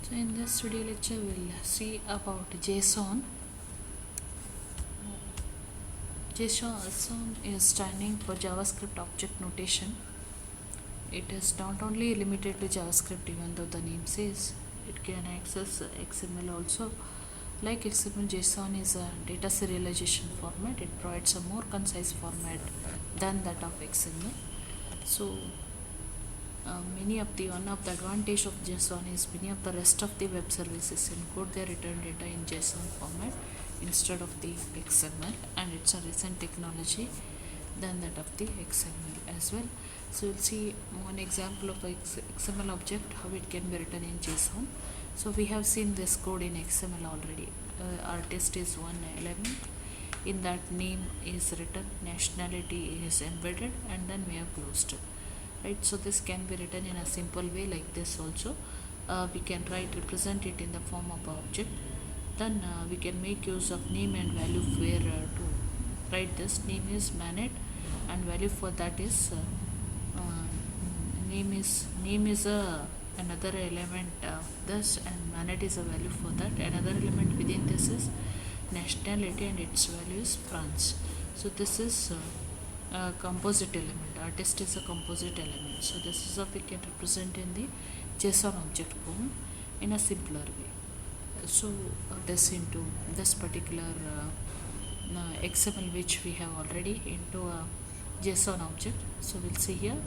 So in this video lecture we'll see about JSON. JSON is standing for JavaScript Object Notation. It is not only limited to JavaScript, even though the name says it can access XML also. Like XML, JSON is a data serialization format. It provides a more concise format than that of XML. So one of the advantage of JSON is many of the rest of the web services encode their return data in JSON format instead of the XML, and it's a recent technology than that of the XML as well. So we'll see one example of XML object, how it can be written in JSON. So we have seen this code in XML already. Artist is one element. In that, name is written, nationality is embedded, and then we have closed it. Right, so this can be written in a simple way like this also. We can represent it in the form of an object. Then we can make use of name and value where to write this. Name is maned and value for that is name is another element of this, and maned is a value for that. Another element within this is nationality and its value is France. So this is a composite element. Artist is a composite element. So this is how we can represent in the JSON object form in a simpler way. So this into this particular XML which we have already into a JSON object. So we'll see here.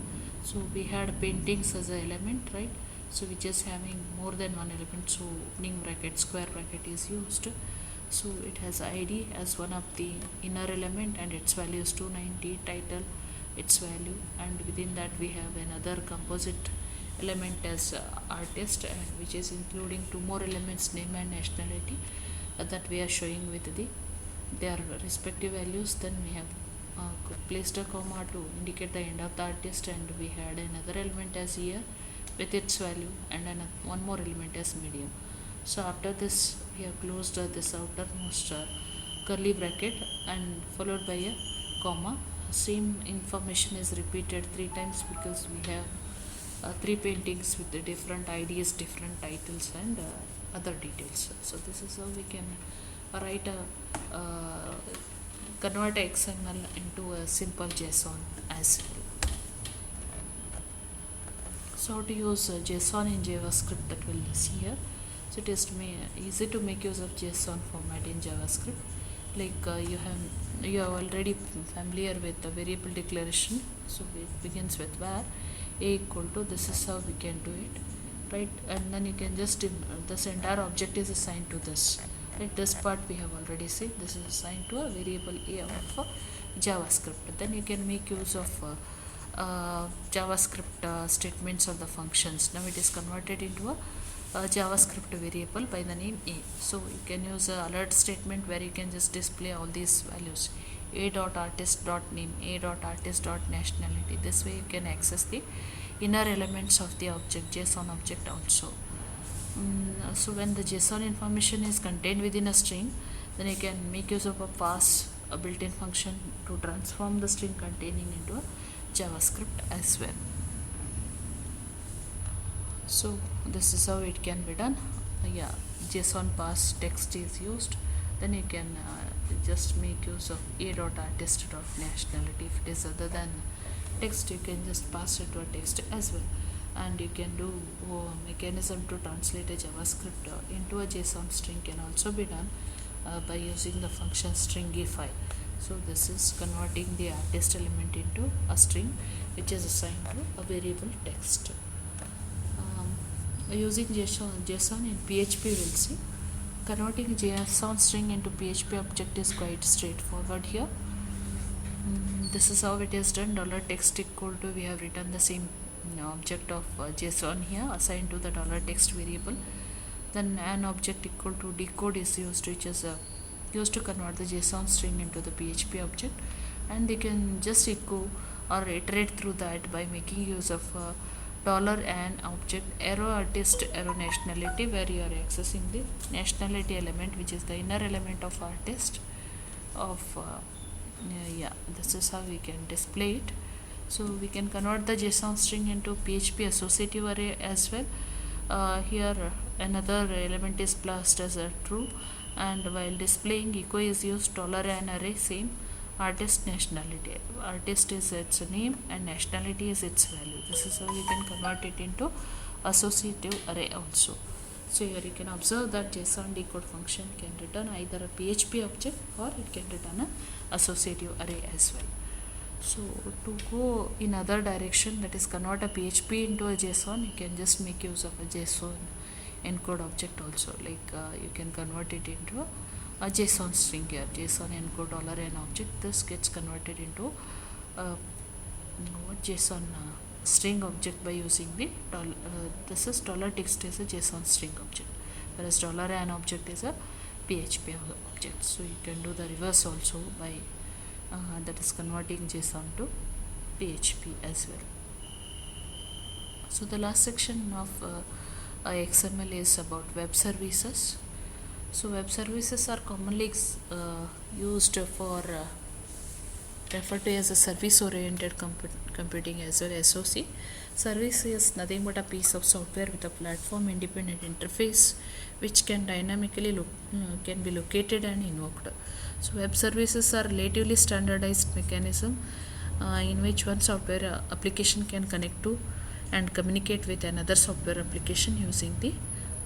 So we had paintings as an element, right? So which is having more than one element. So opening bracket, square bracket is used. So it has ID as one of the inner element and its value is 290, title its value, and within that we have another composite element as artist, and which is including two more elements, name and nationality, that we are showing with their respective values. Then we have placed a comma to indicate the end of the artist, and we had another element as year with its value, and one more element as medium. So after this we have closed this outermost curly bracket and followed by a comma. Same information is repeated 3 times because we have 3 paintings with the different IDs, different titles, and other details. So this is how we can write a convert XML into a simple JSON as well. So how to use JSON in JavaScript, that we'll see here. So it is easy to make use of JSON format in JavaScript. Like you are already familiar with the variable declaration. So it begins with var a equal to, this is how we can do it, right? And then you can just this entire object is assigned to this, right? This part we have already said, this is assigned to a variable a of JavaScript. Then you can make use of JavaScript statements or the functions. Now it is converted into a JavaScript variable by the name a. So you can use a alert statement where you can just display all these values, a.artist.name, a.artist.nationality. This way you can access the inner elements of the object, JSON object also. So when the JSON information is contained within a string, then you can make use of a built-in function to transform the string containing into a JavaScript as well. So this is how it can be done. JSON pass text is used. Then you can just make use of a.artist.nationality. If it is other than text, you can just pass it to a text as well. And you can do mechanism to translate a JavaScript into a JSON string can also be done by using the function stringify. So this is converting the artist element into a string which is assigned to a variable text. Using JSON in PHP, we'll see. Converting JSON string into PHP object is quite straightforward here. This is how it is done. $text equal to, we have written the same object of JSON here assigned to the $text variable. Then an object equal to decode is used, which is used to convert the JSON string into the PHP object, and they can just echo or iterate through that by making use of $an object arrow artist arrow nationality, where you are accessing the nationality element, which is the inner element of artist of this is how we can display it. So we can convert the JSON string into PHP associative array as well, Here another element is passed as a true, and while displaying echo is used $n array same artist nationality. Artist is its name and nationality is its value. This is how you can convert it into associative array also. So here you can observe that JSON decode function can return either a PHP object or it can return an associative array as well. So to go in other direction, that is convert a PHP into a JSON, you can just make use of a JSON encode object also. Like you can convert it into a JSON string here, JSON encode $n object. This gets converted into a JSON string object by using the this is $text is a JSON string object, whereas $n object is a PHP object. So you can do the reverse also by that is converting JSON to PHP as well. So the last section of XML is about web services. So web services are commonly used for referred to as a service oriented computing as well, SOC. Service is nothing but a piece of software with a platform independent interface which can dynamically can be located and invoked. So web services are relatively standardized mechanism in which one software application can connect to and communicate with another software application using the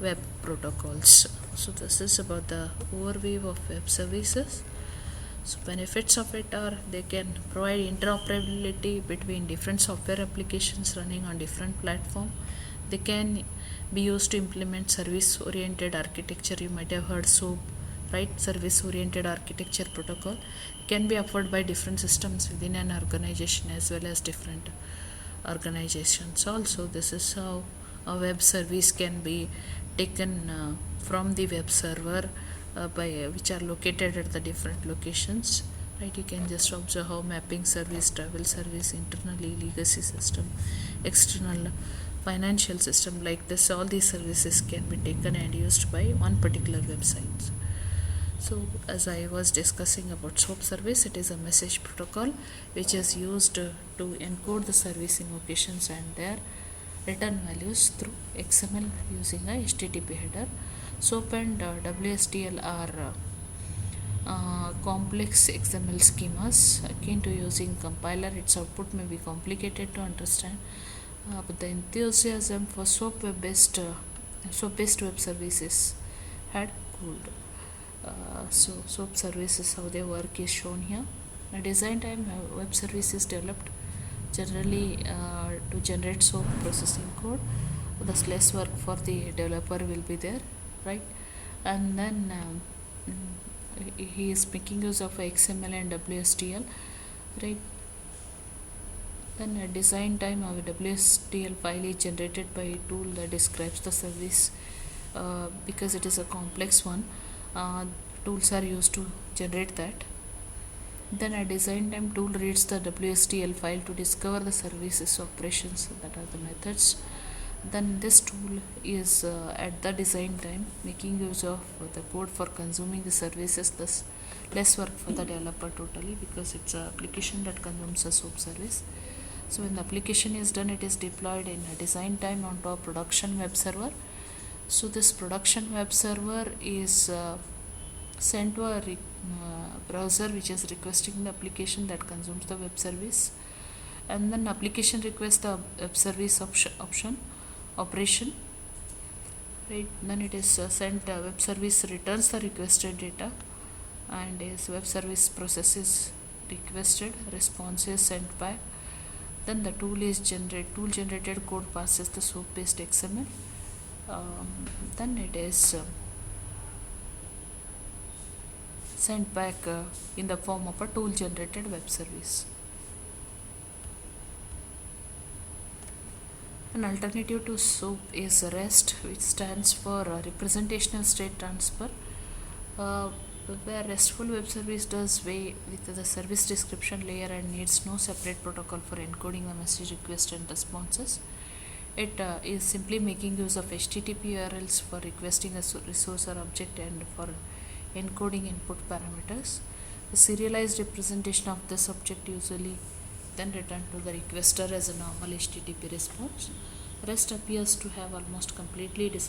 web protocols. So this is about the overview of web services. So benefits of it are they can provide interoperability between different software applications running on different platforms. They can be used to implement service oriented architecture. You might have heard SOAP, right? Service oriented architecture protocol can be offered by different systems within an organization as well as different organizations. Also, this is how a web service can be taken from the web server by which are located at the different locations, right? You can just observe how mapping service, travel service, internally legacy system, external financial system, like this all these services can be taken and used by one particular website. So as I was discussing about SOAP service, it is a message protocol which is used to encode the service invocations and their return values through XML using a HTTP header. SOAP and WSDL are complex XML schemas akin to using compiler. Its output may be complicated to understand, but the enthusiasm for SOAP-based web services had cooled. So SOAP services, how they work is shown here. A design time web service is developed generally to generate SOAP processing code. Thus less work for the developer will be there, right? And then he is making use of XML and WSDL, right? Then at design time our WSDL file is generated by a tool that describes the service because it is a complex one. Tools are used to generate that. Then at design time tool reads the WSDL file to discover the services operations, that are the methods. Then this tool is at the design time making use of the code for consuming the services, thus less work for the developer totally, because it's an application that consumes a SOAP service. So when the application is done, it is deployed in a design time onto a production web server. So this production web server is sent to a browser which is requesting the application that consumes the web service, and then application requests the web service operation, right? Then it is sent, web service returns the requested data, and as web service process is requested, response is sent back. Then the tool generated code passes the SOAP based XML. Then it is sent back in the form of a tool generated web service. An alternative to SOAP is REST, which stands for Representational State Transfer, where RESTful web service does away with the service description layer and needs no separate protocol for encoding the message request and responses. It is simply making use of HTTP URLs for requesting a resource or object and for encoding input parameters. The serialized representation of this object usually then returned to the requester as a normal HTTP response. rest appears to have almost completely disappeared.